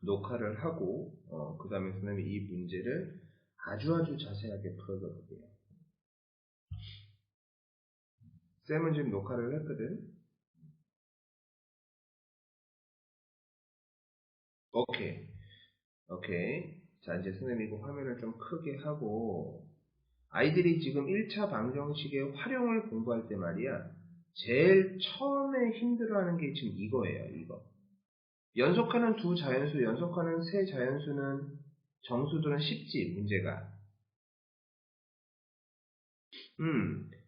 녹화를 하고 그 다음에 선생님이 이 문제를 아주 자세하게 풀어줘 볼게요. 쌤은 지금 녹화를 했거든. 오케이. 자, 이제 선생님이 이거 화면을 좀 크게 하고, 아이들이 지금 1차 방정식의 활용을 공부할 때 말이야, 제일 처음에 힘들어하는 게 지금 이거예요, 이거. 연속하는 두 자연수, 연속하는 세 자연수는 정수들은 쉽지, 문제가.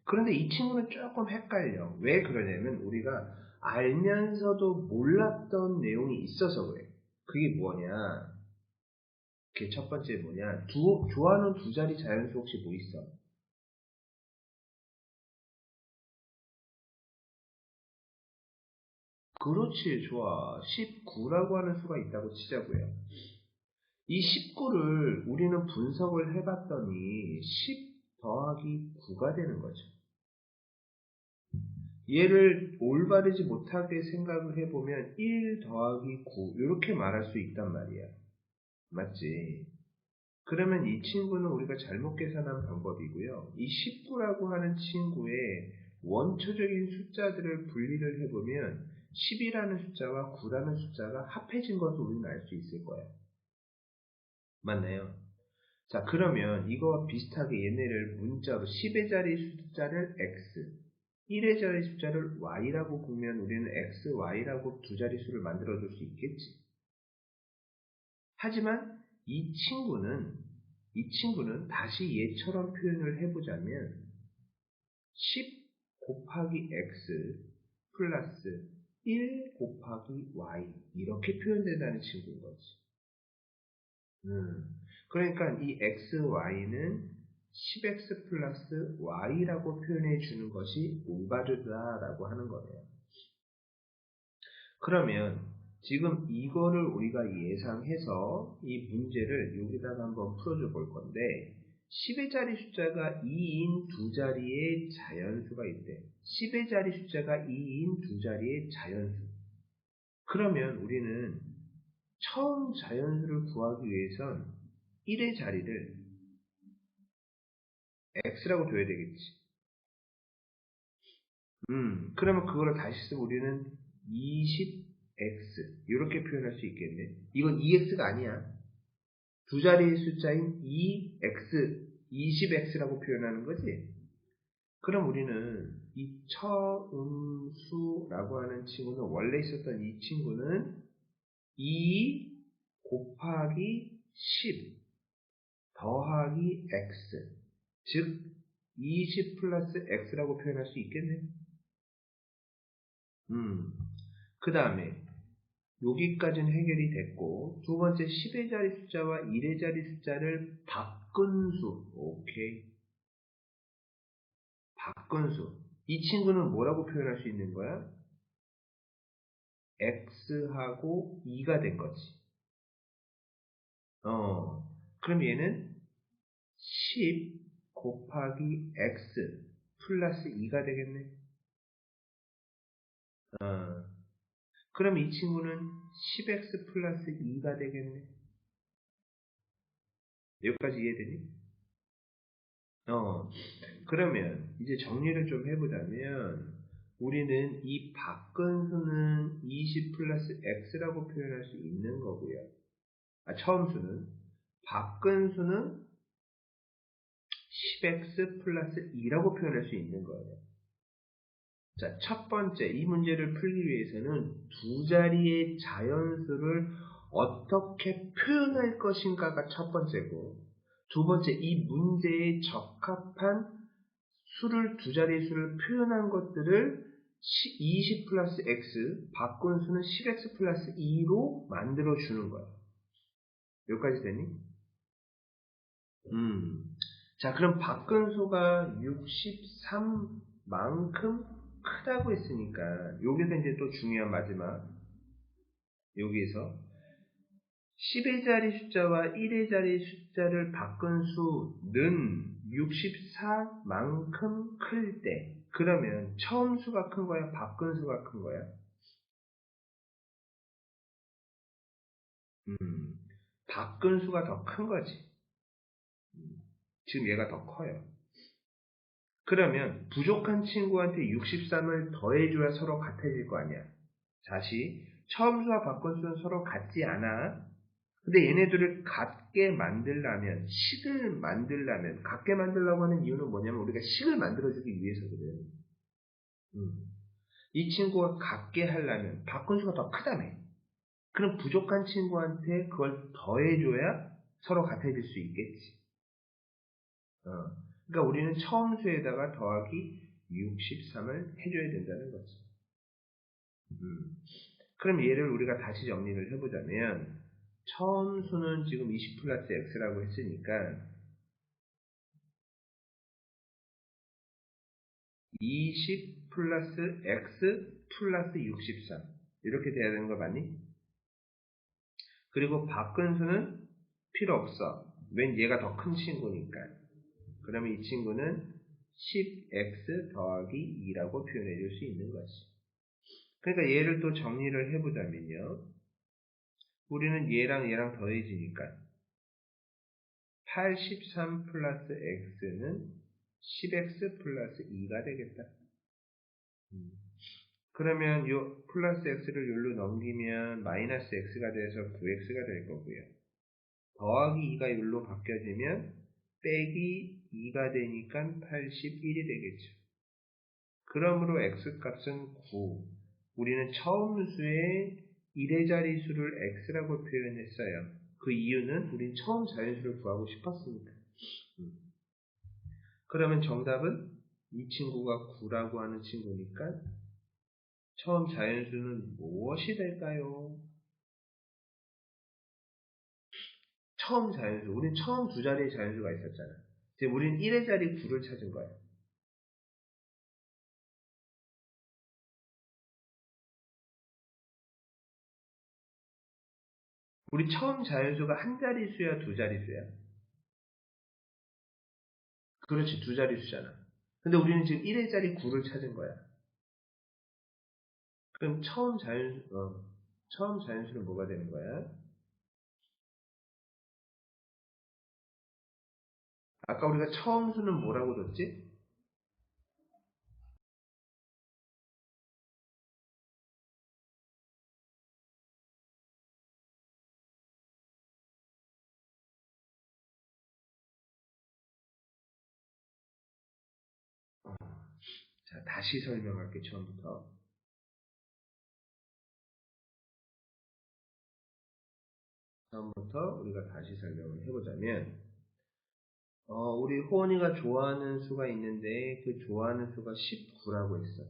그런데 이 친구는 조금 헷갈려. 왜 그러냐면 우리가 알면서도 몰랐던 내용이 있어서 그래. 그게 뭐냐? 그게 첫 번째 뭐냐? 좋아하는 두 자리 자연수 혹시 뭐 있어? 그렇지, 좋아. 19라고 하는 수가 있다고 치자고요. 이 19를 우리는 분석을 해봤더니 10 더하기 9가 되는 거죠. 얘를 올바르지 못하게 생각을 해보면 1 더하기 9 이렇게 말할 수 있단 말이야. 맞지? 그러면 이 친구는 우리가 잘못 계산한 방법이고요. 이 19라고 하는 친구의 원초적인 숫자들을 분리를 해보면 10이라는 숫자와 9라는 숫자가 합해진 것을 우리는 알 수 있을 거예요. 맞나요? 자, 그러면 이거와 비슷하게 얘네를 문자로 10의 자리 숫자를 x, 1의 자리 숫자를 y라고 보면 우리는 x, y라고 두 자릿수를 만들어줄 수 있겠지. 하지만 이 친구는 다시 얘처럼 표현을 해보자면 10 곱하기 x 플러스 1 곱하기 y 이렇게 표현된다는 친구인 거지. 그러니까 이 x, y는 10x 플러스 y라고 표현해 주는 것이 올바르다라고 하는 거예요. 그러면 지금 이거를 우리가 예상해서 이 문제를 여기다가 한번 풀어줘 볼 건데 10의 자리 숫자가 2인 두 자리의 자연수가 있대. 10의 자리 숫자가 2인 두 자리의 자연수. 그러면 우리는 처음 자연수를 구하기 위해선 1의 자리를 x라고 둬야 되겠지. 그러면 그거를 다시 쓰면 우리는 20x 이렇게 표현할 수 있겠네. 이건 2x가 아니야. 두 자리의 숫자인 2x, 20x라고 표현하는 거지. 그럼 우리는 이 처음수라고 하는 친구는 원래 있었던 이 친구는 2 곱하기 10 더하기 x 즉 20 플러스 x라고 표현할 수 있겠네. 그 다음에 여기까지는 해결이 됐고 두 번째 10의 자리 숫자와 1의 자리 숫자를 바꾼 수. 오케이. 바꾼 수. 이 친구는 뭐라고 표현할 수 있는 거야? x하고 2가 된 거지. 그럼 얘는 10 곱하기 x 플러스 2가 되겠네. 그럼 이 친구는 10x 플러스 2가 되겠네. 여기까지 이해되니? 그러면 이제 정리를 좀 해보자면 우리는 이 바꾼 수는 20 플러스 x라고 표현할 수 있는 거고요. 처음 수는 바꾼 수는 10x 플러스 2라고 표현할 수 있는 거예요. 자, 첫 번째 이 문제를 풀기 위해서는 두 자리의 자연수를 어떻게 표현할 것인가가 첫 번째고 두 번째 이 문제에 적합한 수를 두 자리의 수를 표현한 것들을 20 플러스 x 바꾼 수는 10x 플러스 2로 만들어 주는 거예요. 여기까지 되니? 자, 그럼 바꾼 수가 63만큼 크다고 했으니까 여기서 이제 또 중요한 마지막 여기에서 10의 자리 숫자와 1의 자리 숫자를 바꾼 수는 64만큼 클 때 그러면 처음 수가 큰 거야? 바꾼 수가 큰 거야? 박근수가 더 큰 거지. 지금 얘가 더 커요. 그러면 부족한 친구한테 63을 더해줘야 서로 같아질 거 아니야. 다시 처음 수와 박근수는 서로 같지 않아. 근데 얘네들을 같게 만들려면, 식을 만들려면, 같게 만들려고 하는 이유는 뭐냐면 우리가 식을 만들어주기 위해서거든. 이 친구가 같게 하려면 박근수가 더 크다며. 그럼 부족한 친구한테 그걸 더해줘야 서로 같아질 수 있겠지. 그러니까 우리는 처음 수에다가 더하기 63을 해줘야 된다는 거지. 그럼 얘를 우리가 다시 정리를 해보자면 처음 수는 지금 20 플러스 x라고 했으니까 20 플러스 x 플러스 63 이렇게 돼야 되는 거 맞니? 그리고 박근수는 필요 없어. 웬 얘가 더 큰 친구니까. 그러면 이 친구는 10x 더하기 2라고 표현해 줄 수 있는 것이. 그러니까 얘를 또 정리를 해보자면요. 우리는 얘랑 더해지니까 83 플러스 x는 10x 플러스 2가 되겠다. 그러면 요 플러스 x를 여기로 넘기면 마이너스 x가 돼서 9x가 될 거고요. 더하기 2가 여기로 바뀌어지면 빼기 2가 되니까 81이 되겠죠. 그러므로 x값은 9. 우리는 처음 수의 1의 자리수를 x라고 표현했어요. 그 이유는 우린 처음 자연수를 구하고 싶었으니까. 그러면 정답은 이 친구가 9라고 하는 친구니까 처음 자연수는 무엇이 될까요? 처음 자연수. 우린 처음 두 자리의 자연수가 있었잖아. 지금 우린 1의 자리 9를 찾은 거야. 우리 처음 자연수가 한 자리수야, 두 자리수야? 그렇지, 두 자리수잖아. 근데 우리는 지금 1의 자리 9를 찾은 거야. 그럼 처음 자연수는 뭐가 되는 거야? 아까 우리가 처음 수는 뭐라고 뒀지? 자, 다시 설명할게, 처음부터. 처음부터 우리가 다시 설명을 해보자면, 우리 호원이가 좋아하는 수가 있는데, 그 좋아하는 수가 19라고 했어.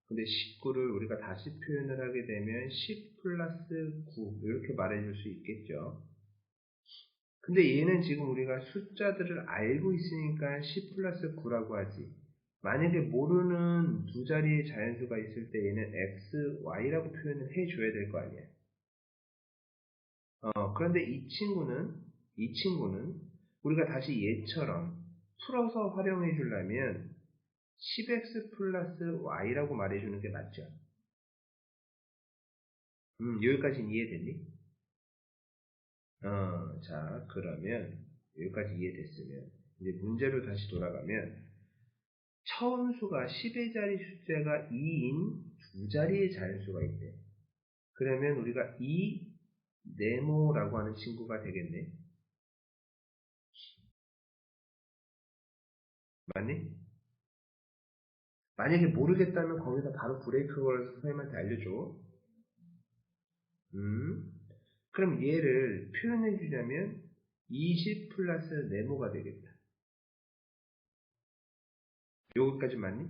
근데 19를 우리가 다시 표현을 하게 되면 10 플러스 9, 이렇게 말해줄 수 있겠죠. 근데 얘는 지금 우리가 숫자들을 알고 있으니까 10 플러스 9라고 하지. 만약에 모르는 두 자리의 자연수가 있을 때 얘는 x, y라고 표현을 해줘야 될 거 아니야. 그런데 이 친구는 우리가 다시 얘처럼 풀어서 활용해 주려면 10x 플러스 y라고 말해주는 게 맞죠. 여기까지는 이해됐니? 자, 그러면 여기까지 이해됐으면 이제 문제로 다시 돌아가면 처음 수가 10의 자리 숫자가 2인 두 자리의 자연수가 있대. 그러면 우리가 이 네모라고 하는 친구가 되겠네. 맞니? 만약에 모르겠다면 거기서 바로 브레이크 걸어서 선생님한테 알려줘. 음. 그럼 얘를 표현해 주자면 20 플러스 네모가 되겠다. 여기까지 맞니?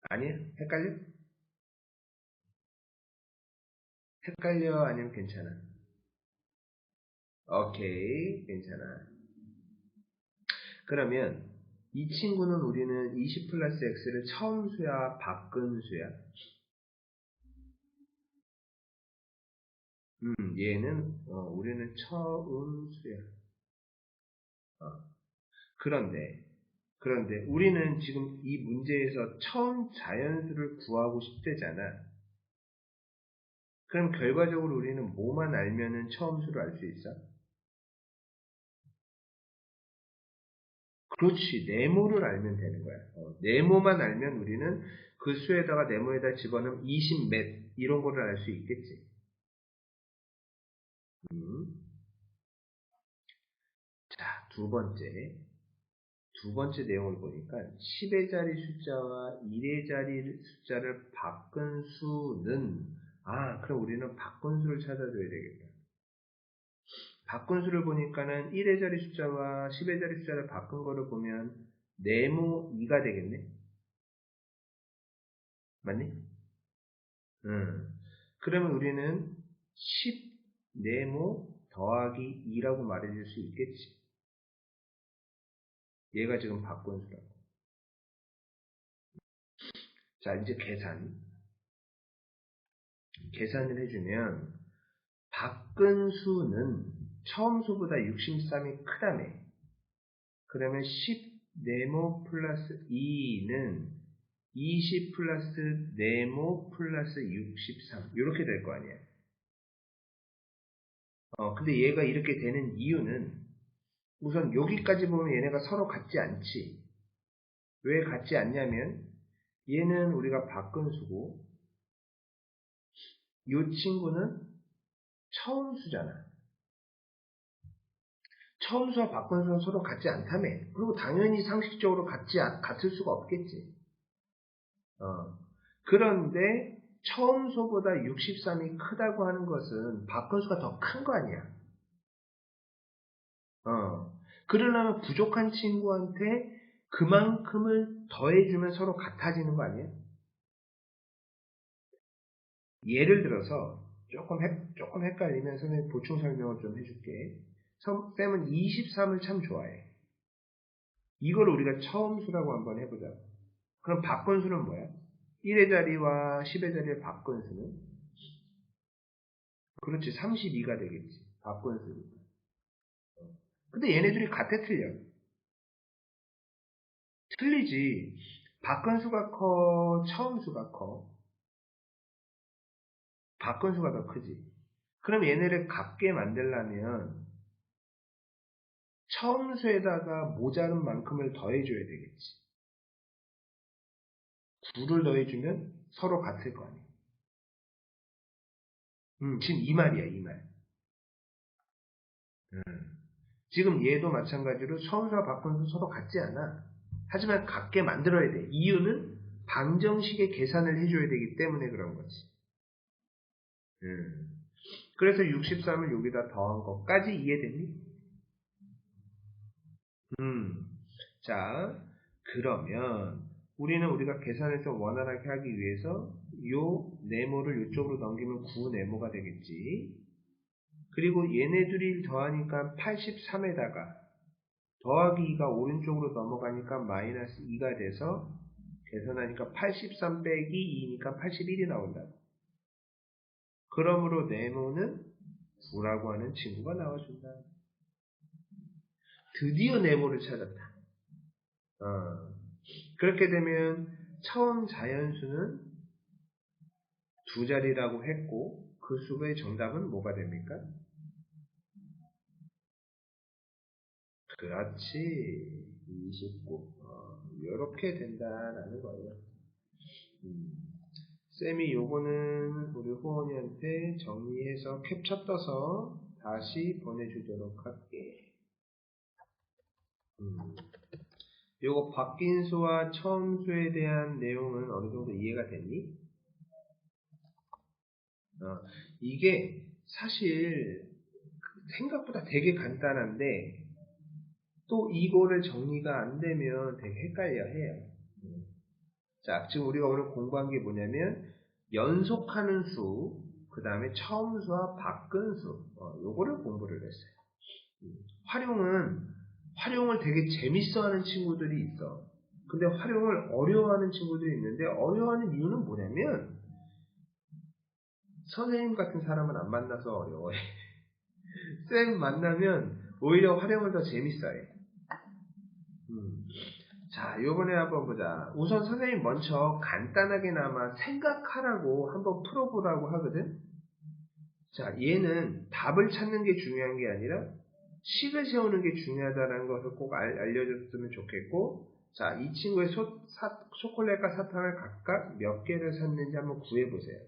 아니야? 헷갈려? 헷갈려? 아니면 괜찮아? 오케이, 괜찮아. 그러면 이 친구는 우리는 20 플러스 x를 처음 수야, 바꾼 수야? 얘는 우리는 처음 수야. 어, 그런데 우리는 지금 이 문제에서 처음 자연수를 구하고 싶대잖아. 그럼 결과적으로 우리는 뭐만 알면은 처음수를 알 수 있어? 그렇지. 네모를 알면 되는 거야. 네모만 알면 우리는 그 수에다가 네모에다 집어넣으면 20 몇 이런 거를 알 수 있겠지. 음. 자, 두 번째 내용을 보니까 10의 자리 숫자와 1의 자리 숫자를 바꾼 수는 그럼 우리는 바꾼 수를 찾아줘야 되겠다. 바꾼 수를 보니까는 1의 자리 숫자와 10의 자리 숫자를 바꾼 거를 보면 네모 2가 되겠네. 맞니? 그러면 우리는 10 네모 더하기 2라고 말해줄 수 있겠지. 얘가 지금 바꾼 수라고. 자, 이제 계산을 해주면 바꾼 수는 처음 수보다 63이 크다며. 그러면 10 네모 플러스 2는 20 플러스 네모 플러스 63 이렇게 될 거 아니야. 근데 얘가 이렇게 되는 이유는 우선 여기까지 보면 얘네가 서로 같지 않지. 왜 같지 않냐면 얘는 우리가 바꾼 수고 이 친구는 처음 수잖아. 처음 수와 바꾼 수는 서로 같지 않다며. 그리고 당연히 상식적으로 같을 수가 없겠지. 그런데 처음 수보다 63이 크다고 하는 것은 바꾼 수가 더 큰 거 아니야. 그러려면 부족한 친구한테 그만큼을 더해주면 서로 같아지는 거 아니야? 예를 들어서 조금 헷갈리면 선생님 보충 설명을 좀 해줄게. 쌤은 23을 참 좋아해. 이걸 우리가 처음수라고 한번 해보자. 그럼 바꾼수는 뭐야? 1의 자리와 10의 자리의 바꾼수는? 그렇지, 32가 되겠지. 바꾼수니까. 근데 얘네들이 같아 틀려? 틀리지. 바꾼수가 커, 처음수가 커. 바꾼수가 더 크지. 그럼 얘네를 같게 만들려면 처음수에다가 모자른 만큼을 더해줘야 되겠지. 9를 더해주면 서로 같을 거 아니야. 지금 이 말이야, 이 말. 음. 지금 얘도 마찬가지로 처음수와 바꾼수 서로 같지 않아. 하지만 같게 만들어야 돼. 이유는 방정식의 계산을 해줘야 되기 때문에 그런 거지. 그래서 63을 여기다 더한 것까지 이해됐니? 자, 그러면 우리가 계산해서 원활하게 하기 위해서 요 네모를 이쪽으로 넘기면 9 네모가 되겠지. 그리고 얘네 둘이 더하니까 83에다가 더하기 2가 오른쪽으로 넘어가니까 마이너스 2가 돼서 계산하니까 83 빼기 2니까 81이 나온다. 그러므로 네모는 9라고 하는 친구가 나와준다. 드디어 네모를 찾았다. 그렇게 되면 처음 자연수는 두 자리라고 했고 그 수의 정답은 뭐가 됩니까? 그렇지. 29. 이렇게 된다라는 거예요. 쌤이 요거는 우리 호원이한테 정리해서 캡처 떠서 다시 보내주도록 할게. 요거 바뀐 수와 처음 수에 대한 내용은 어느 정도 이해가 됐니? 이게 사실 생각보다 되게 간단한데 또 이거를 정리가 안 되면 되게 헷갈려 해요. 자, 지금 우리가 오늘 공부한 게 뭐냐면 연속하는 수, 그 다음에 처음 수와 바꾼 수, 요거를 공부를 했어요. 활용을 되게 재밌어하는 친구들이 있어. 근데 활용을 어려워하는 친구들이 있는데 어려워하는 이유는 뭐냐면 선생님 같은 사람은 안 만나서 어려워해. 쌤 만나면 오히려 활용을 더 재밌어해. 자, 요번에 한번 보자. 우선 선생님 먼저 간단하게나마 생각하라고 한번 풀어보라고 하거든? 자, 얘는 답을 찾는 게 중요한 게 아니라 식을 세우는 게 중요하다는 것을 꼭 알려줬으면 좋겠고, 자, 이 친구의 초콜릿과 사탕을 각각 몇 개를 샀는지 한번 구해보세요.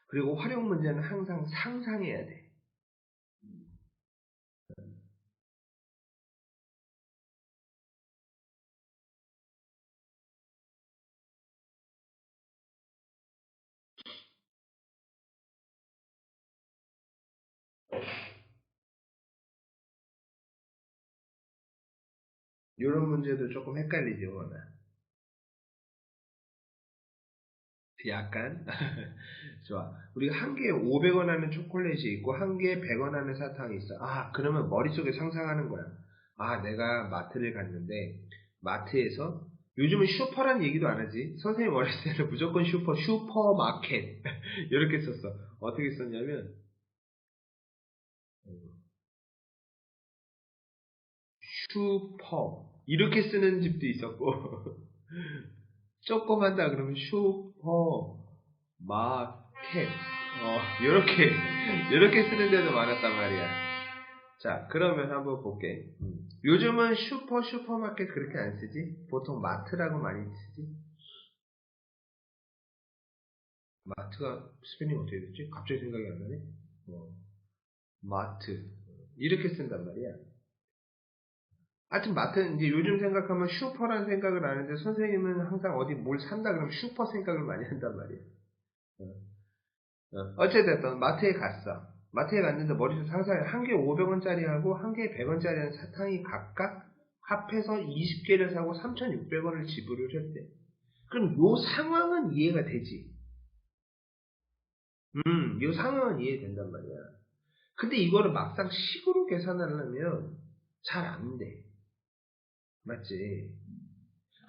그리고 활용 문제는 항상 상상해야 돼. 이런 문제도 조금 헷갈리죠, 워낙. 약간 좋아. 우리가 한 개에 500원 하는 초콜릿이 있고 한 개에 100원 하는 사탕이 있어. 아, 그러면 머릿속에 상상하는 거야. 아, 내가 마트를 갔는데 마트에서 요즘은 슈퍼란 얘기도 안 하지. 선생님 어렸을 때는 무조건 슈퍼마켓 이렇게 썼어. 어떻게 썼냐면 슈퍼 이렇게 쓰는 집도 있었고 조금 한다 그러면 슈퍼마켓 요렇게 쓰는 데도 많았단 말이야. 자, 그러면 한번 볼게. 요즘은 슈퍼마켓 그렇게 안 쓰지? 보통 마트라고 많이 쓰지? 마트가 스펠링 어떻게 됐지? 갑자기 생각이 안 나네? 마트. 이렇게 쓴단 말이야. 하여튼 마트는 이제 요즘 생각하면 슈퍼라는 생각을 안 하는데 선생님은 항상 어디 뭘 산다 그러면 슈퍼 생각을 많이 한단 말이야. 어쨌든 마트에 갔어. 마트에 갔는데 머릿속 상상해. 한 개에 500원짜리하고 한 개에 100원짜리는 사탕이 각각 합해서 20개를 사고 3,600원을 지불을 했대. 그럼 요 상황은 이해가 되지. 요 상황은 이해된단 말이야. 근데 이거를 막상 식으로 계산하려면 잘 안 돼. 맞지?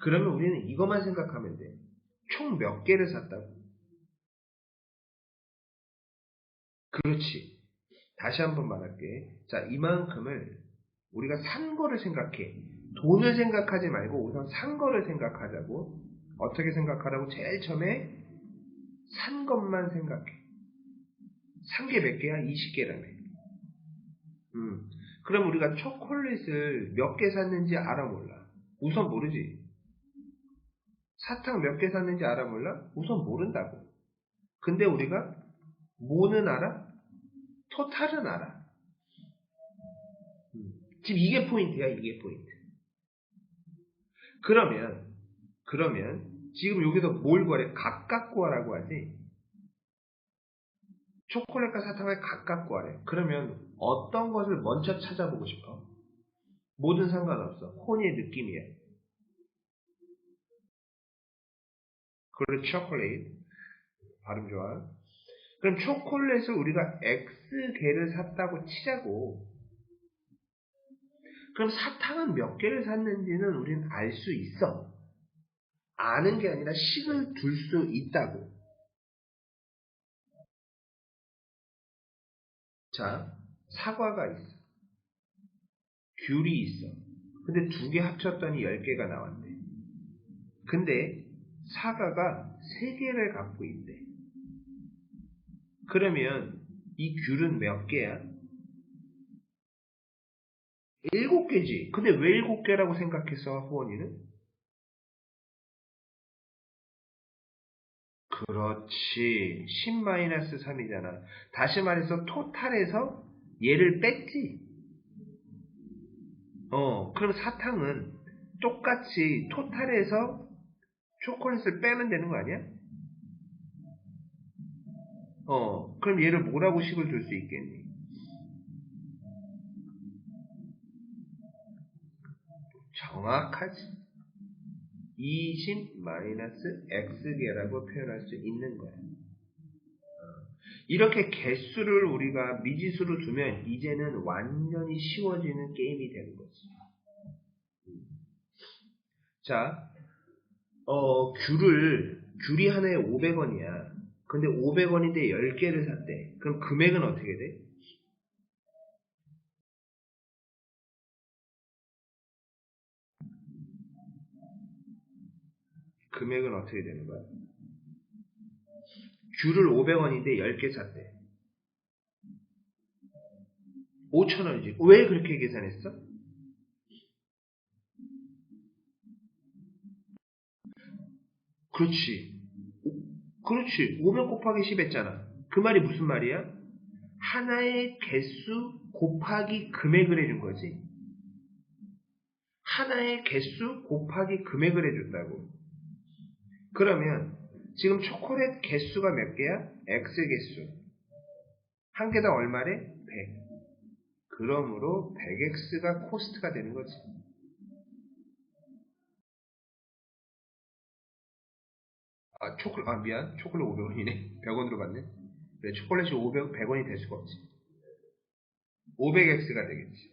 그러면 우리는 이것만 생각하면 돼. 총 몇 개를 샀다고? 그렇지. 다시 한번 말할게. 자, 이만큼을 우리가 산 거를 생각해. 돈을 생각하지 말고 우선 산 거를 생각하자고. 어떻게 생각하라고? 제일 처음에 산 것만 생각해. 산 게 몇 개야? 20개라며. 그럼 우리가 초콜릿을 몇 개 샀는지 알아 몰라? 우선 모르지. 사탕 몇 개 샀는지 알아 몰라? 우선 모른다고. 근데 우리가 뭐는 알아? 토탈은 알아. 지금 이게 포인트야, 이게 포인트. 그러면 지금 여기서 뭘 구하래? 각각 구하라고 하지? 초콜릿과 사탕을 각각 구하래. 그러면 어떤 것을 먼저 찾아보고 싶어? 뭐든 상관없어. 혼의 느낌이야. 그래, 초콜릿. 발음 좋아. 그럼 초콜릿을 우리가 X개를 샀다고 치자고. 그럼 사탕은 몇 개를 샀는지는 우리는 알 수 있어. 아는 게 아니라 식을 둘 수 있다고. 자, 사과가 있어. 귤이 있어. 근데 두 개 합쳤더니 10개가 나왔대. 근데 사과가 3개를 갖고 있대. 그러면 이 귤은 몇 개야? 7개지. 근데 왜 7개라고 생각했어, 후원이는? 그렇지. 10-3이잖아. 다시 말해서 토탈에서 얘를 뺐지. 그럼 사탕은 똑같이 토탈에서 초콜릿을 빼면 되는 거 아니야? 그럼 얘를 뭐라고 식을 줄 수 있겠니? 정확하지. 20-x개라고 표현할 수 있는 거야. 이렇게 개수를 우리가 미지수로 두면 이제는 완전히 쉬워지는 게임이 되는 거지. 자, 귤이 하나에 500원이야. 근데 500원인데 10개를 샀대. 그럼 금액은 어떻게 돼? 금액은 어떻게 되는 거야? 귤을 500원인데 10개 샀대. 5,000원이지. 왜 그렇게 계산했어? 그렇지. 그렇지. 500 곱하기 10 했잖아. 그 말이 무슨 말이야? 하나의 개수 곱하기 금액을 해준 거지. 하나의 개수 곱하기 금액을 해줬다고. 그러면 지금 초콜릿 개수가 몇 개야? X 개수. 한 개당 얼마래? 100. 그러므로 100X가 코스트가 되는 거지. 미안. 초콜릿 500원이네. 100원으로 받네. 그래, 초콜릿이 100원이 될 수가 없지. 500X가 되겠지.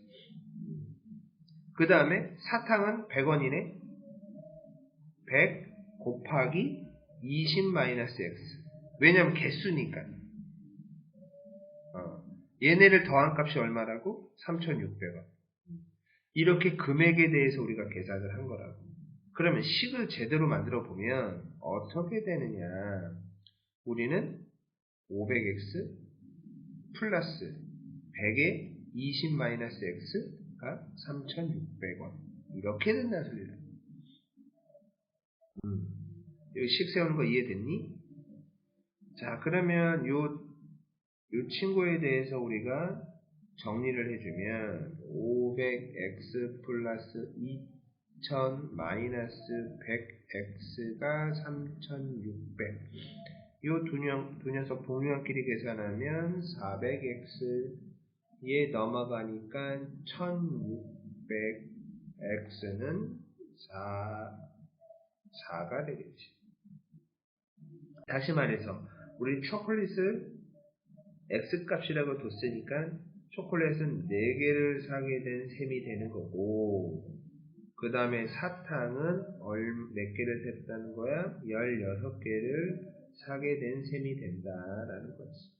그 다음에 사탕은 100원이네. 100 곱하기 20-X. 왜냐면 개수니까. 얘네를 더한 값이 얼마라고? 3,600원. 이렇게 금액에 대해서 우리가 계산을 한 거라고. 그러면 식을 제대로 만들어 보면 어떻게 되느냐. 우리는 500x 플러스 100에 20-x가 3,600원. 이렇게 된다는 소리다. 여기 식 세우는 거 이해됐니? 자, 그러면 요 친구에 대해서 우리가 정리를 해주면 500x 플러스 2000 마이너스 100x가 3600. 요 두 녀석 동류한끼리 계산하면 400x에 넘어가니까 1600x는 4가 되겠지. 다시 말해서 우리 초콜릿을 X값이라고 뒀으니까 초콜릿은 4개를 사게 된 셈이 되는 거고, 그 다음에 사탕은 몇 개를 샀다는 거야? 16개를 사게 된 셈이 된다라는 거지.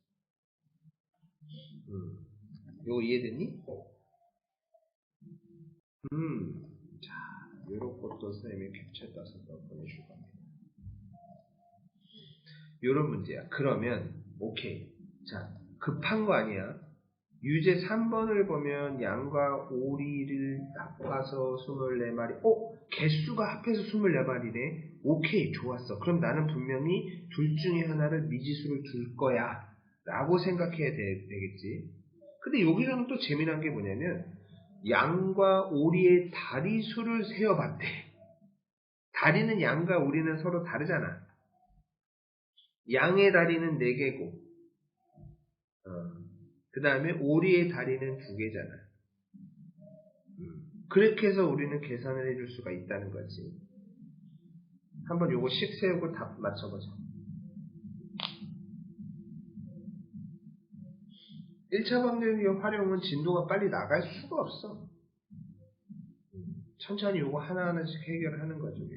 이거 이해됐니? 자, 요런 것도 선생님이 캡처 따서 보내줄 겁니다. 요런 문제야. 그러면 오케이. 자, 급한 거 아니야. 유제 3번을 보면 양과 오리를 합해서 24마리. 개수가 합해서 24마리네. 오케이, 좋았어. 그럼 나는 분명히 둘 중에 하나를 미지수로 둘 거야 라고 생각해야 되겠지. 근데 여기서는 또 재미난 게 뭐냐면 양과 오리의 다리 수를 세어봤대. 다리는 양과 오리는 서로 다르잖아. 양의 다리는 4개고 그 다음에 오리의 다리는 2개잖아. 그렇게 해서 우리는 계산을 해줄 수가 있다는 거지. 한번 요거 식 세우고 답 맞춰보자. 1차 방정식의 활용은 진도가 빨리 나갈 수가 없어. 천천히 요거 하나하나씩 해결하는 거죠.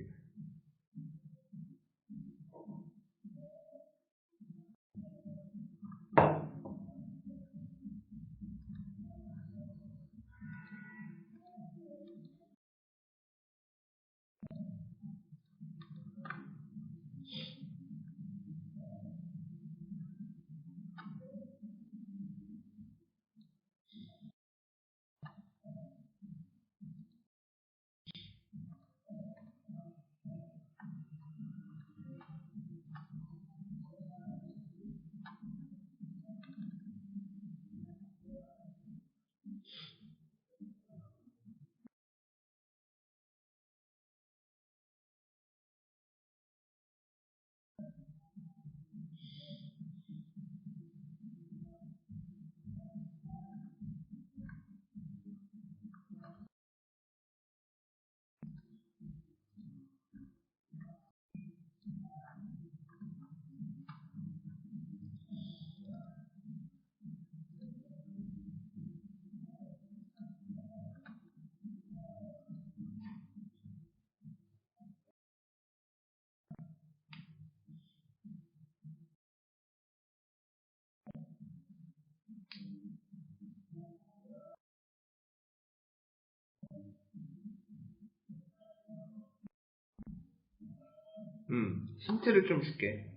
힌트를 좀 줄게.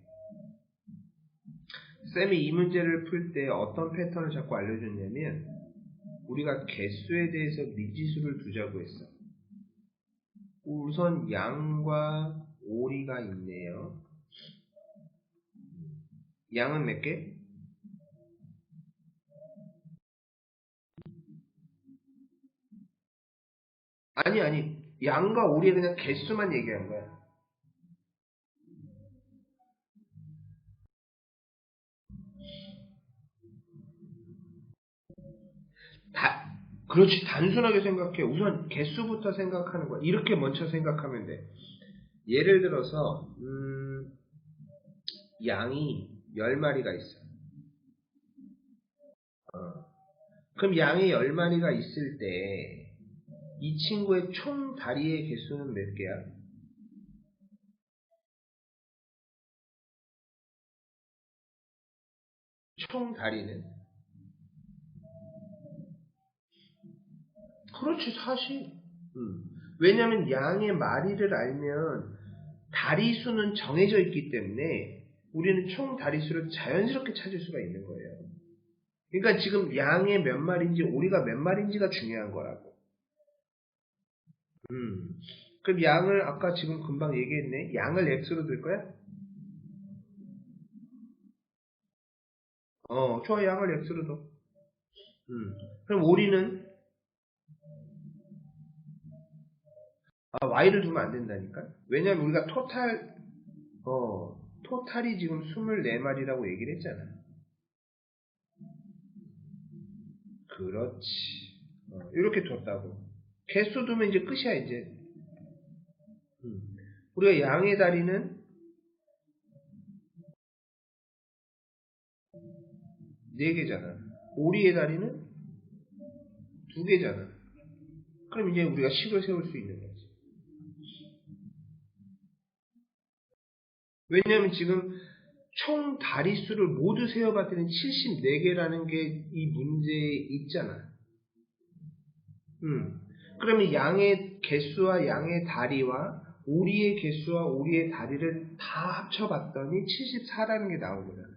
쌤이 이 문제를 풀 때 어떤 패턴을 자꾸 알려줬냐면, 우리가 개수에 대해서 미지수를 두자고 했어. 우선 양과 오리가 있네요. 양은 몇 개? 아니. 양과 오리의 그냥 개수만 얘기한 거야. 그렇지. 단순하게 생각해. 우선 개수부터 생각하는 거야. 이렇게 먼저 생각하면 돼. 예를 들어서 양이 10마리가 있어. 그럼 양이 10마리가 있을 때 이 친구의 총 다리의 개수는 몇 개야? 총 다리는? 그렇지, 사실. 왜냐면 양의 마리를 알면 다리 수는 정해져 있기 때문에 우리는 총 다리 수를 자연스럽게 찾을 수가 있는 거예요. 그러니까 지금 양의 몇 마리인지 오리가 몇 마리인지가 중요한 거라고. 그럼 양을 아까 지금 금방 얘기했네. 양을 x로 들 거야? 좋아. 양을 x로 둬. 그럼 오리는 y를 두면 안 된다니까? 왜냐면 우리가 토탈이 지금 24마리라고 얘기를 했잖아. 그렇지. 이렇게 뒀다고. 개수 두면 이제 끝이야, 이제. 우리가 양의 다리는 4개잖아. 오리의 다리는 2개잖아. 그럼 이제 우리가 식을 세울 수 있는 거지. 왜냐하면 지금 총 다리수를 모두 세어봤더니 74개라는 게 이 문제에 있잖아. 그러면 양의 개수와 양의 다리와 오리의 개수와 오리의 다리를 다 합쳐봤더니 74라는 게 나온 거잖아.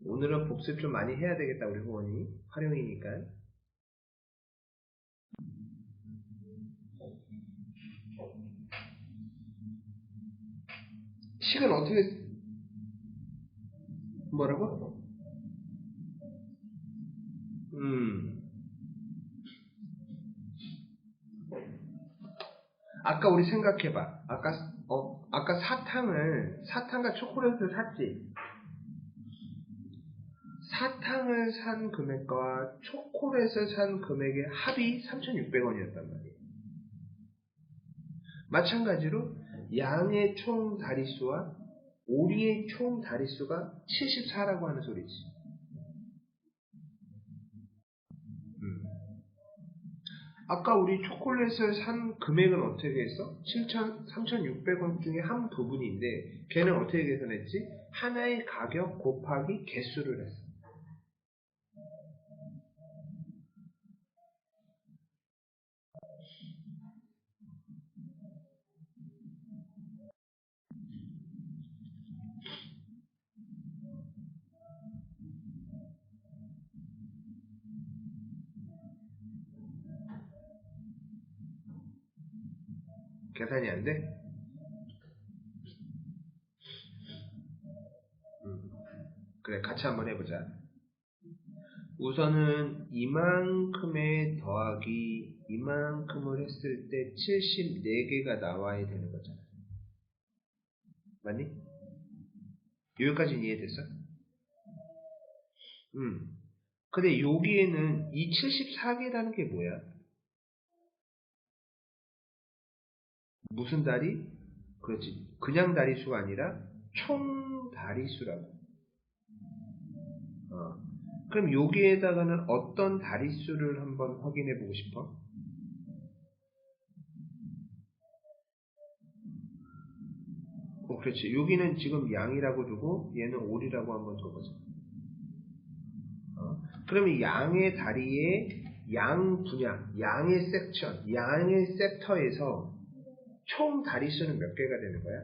오늘은 복습 좀 많이 해야 되겠다, 우리 후원이. 활용이니까. 식은 어떻게, 뭐라고? 아까 우리 생각해봐. 아까 사탕과 초콜릿을 샀지. 사탕을 산 금액과 초콜릿을 산 금액의 합이 3,600원이었단 말이에요. 마찬가지로 양의 총 다리수와 오리의 총 다리수가 74라고 하는 소리지. 아까 우리 초콜릿을 산 금액은 어떻게 했어? 3,600원 중에 한 부분인데 걔는 어떻게 계산했지? 하나의 가격 곱하기 개수를 했어. 계산이 안 돼? 그래, 같이 한번 해보자. 우선은 이만큼에 더하기 이만큼을 했을 때 74개가 나와야 되는 거잖아. 맞니? 여기까지는 이해됐어? 근데 여기에는 이 74개라는 게 뭐야? 무슨 다리? 그렇지. 그냥 다리수가 아니라 총 다리수라고. 그럼 여기에다가는 어떤 다리수를 한번 확인해 보고 싶어? 그렇지. 여기는 지금 양이라고 두고 얘는 오리라고 한번 둬보자. 그러면 양의 다리의 양 분야, 양의 섹션, 양의 섹터에서 총 다리수는 몇 개가 되는 거야?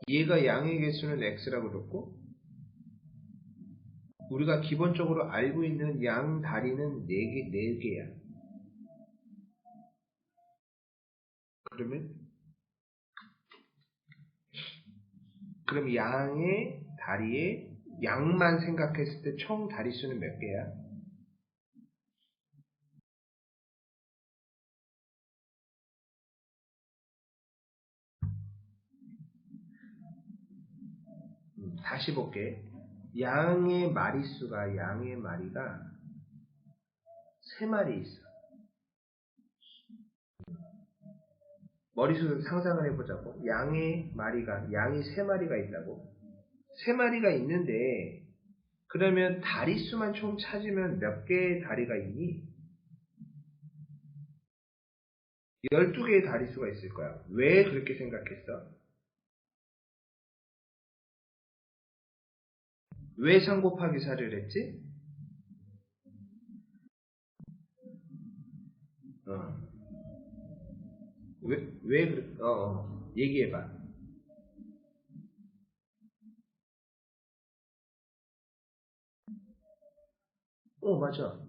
얘가 양의 개수는 x라고 줬고 우리가 기본적으로 알고 있는 양 다리는 4개야. 그럼 양의 다리에 양만 생각했을 때 총 다리수는 몇 개야? 다시 볼게. 양의 마리수가 양의 마리가 3마리 있어. 머릿속에서 상상을 해보자고. 양의 마리가 양이 3마리가 있다고. 3마리가 있는데 그러면 다리수만 총 찾으면 몇 개의 다리가 있니? 12개의 다리수가 있을 거야. 왜 그렇게 생각했어? 왜 3 곱하기 4를 했지? 왜 그래? 얘기해봐. 맞아.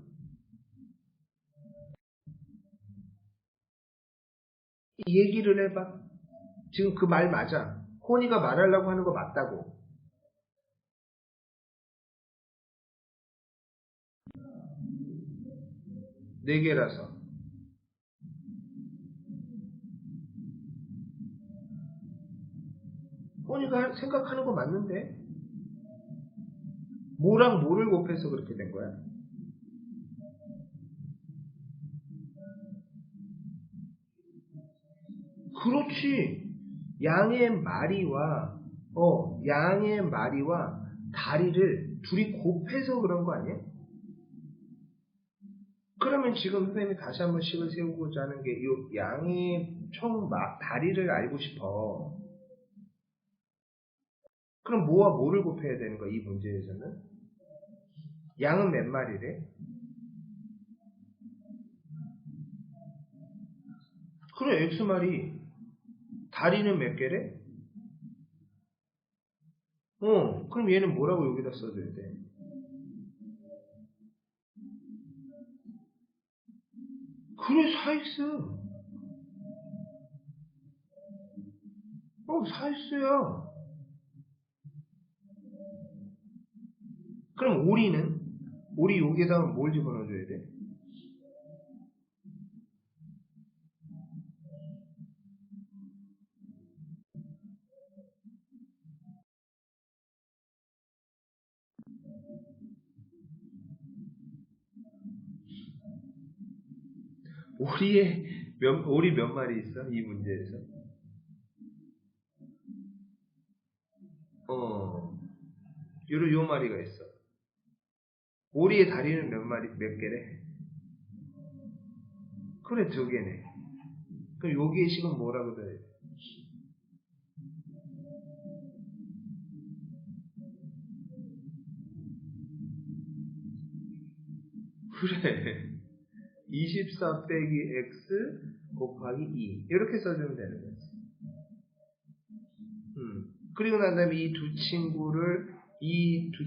이 얘기를 해봐. 지금 그 말 맞아. 호니가 말하려고 하는 거 맞다고. 4개라서. 호니가 생각하는 거 맞는데? 뭐랑 뭐를 곱해서 그렇게 된 거야? 그렇지. 양의 마리와, 양의 마리와 다리를 둘이 곱해서 그런 거 아니야? 그러면 지금 선생님이 다시 한번 식을 세우고자 하는 게, 이 양의 총 다리를 알고 싶어. 그럼 뭐와 뭐를 곱해야 되는 거야, 이 문제에서는? 양은 몇 마리래? 그래, X마리. 다리는 몇 개래? 그럼 얘는 뭐라고 여기다 써줘야 돼? 그래, 4X. 4X야. 그럼 오리는? 오리 여기에다가 뭘 집어넣어줘야 돼? 오리 몇 마리 있어? 이 문제에서? 요 마리가 있어. 오리의 다리는 몇 개래? 그래, 2개네. 그럼 여기에 식은 뭐라고 돼? 그래. 24 빼기 x 곱하기 2. 이렇게 써주면 되는 거지. 그리고 난 다음에 이 두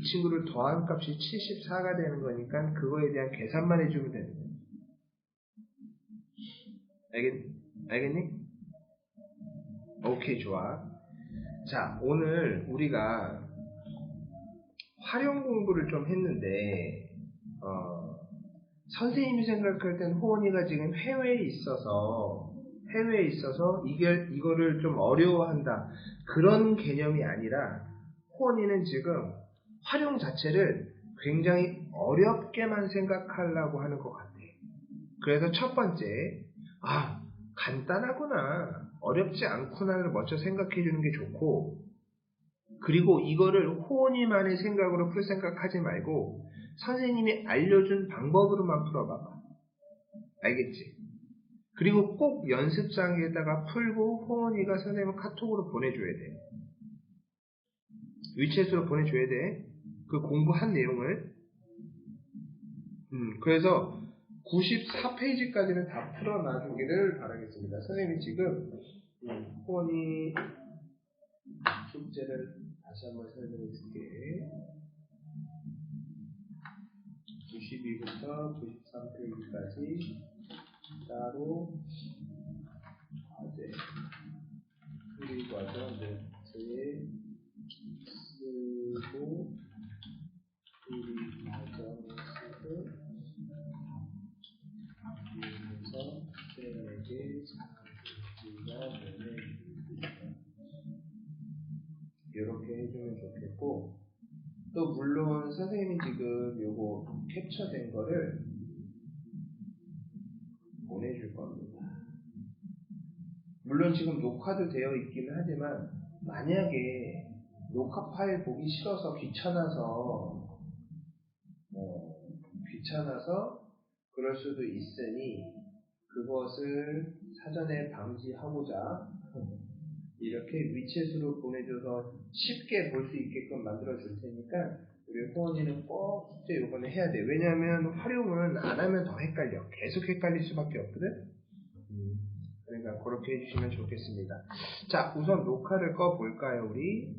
친구를 더한 값이 74가 되는 거니까 그거에 대한 계산만 해주면 되는 거야. 알겠니? 오케이, 좋아. 자, 오늘 우리가 활용 공부를 좀 했는데, 선생님이 생각할 땐 호원이가 지금 해외에 있어서 이거를 좀 어려워한다. 그런 개념이 아니라 호원이는 지금 활용 자체를 굉장히 어렵게만 생각하려고 하는 것 같아. 그래서 첫 번째, 간단하구나, 어렵지 않구나를 먼저 생각해 주는 게 좋고, 그리고 이거를 호원이만의 생각으로 풀 생각하지 말고 선생님이 알려준 방법으로만 풀어봐봐. 알겠지? 그리고 꼭 연습장에다가 풀고 호원이가 선생님을 카톡으로 보내줘야 돼. 위챗으로 보내줘야 돼. 그 공부한 내용을. 그래서 94페이지까지는 다 풀어놔주기를 바라겠습니다. 선생님이 지금 호원이 숙제를 다시 한번 설명해 줄게. 92부터 93페이지까지 따로 과제 풀이 과정 노트 쓰고 풀이 과정 쓰고 그래서 쌤에게 사진지가 보내줍니다. 이렇게 해주면 좋겠고, 또 물론 선생님이 지금 요거 캡처된 거를 보내줄 겁니다. 물론 지금 녹화도 되어 있기는 하지만 만약에 녹화 파일 보기 싫어서 귀찮아서 그럴 수도 있으니 그것을 사전에 방지하고자 이렇게 위챗으로 보내줘서 쉽게 볼 수 있게끔 만들어 줄 테니까 우리 호원이는 꼭 숙제 요번에 해야 돼. 왜냐하면 활용은 안 하면 더 헷갈려. 계속 헷갈릴 수밖에 없거든. 그러니까 그렇게 해주시면 좋겠습니다. 자, 우선 녹화를 꺼 볼까요, 우리?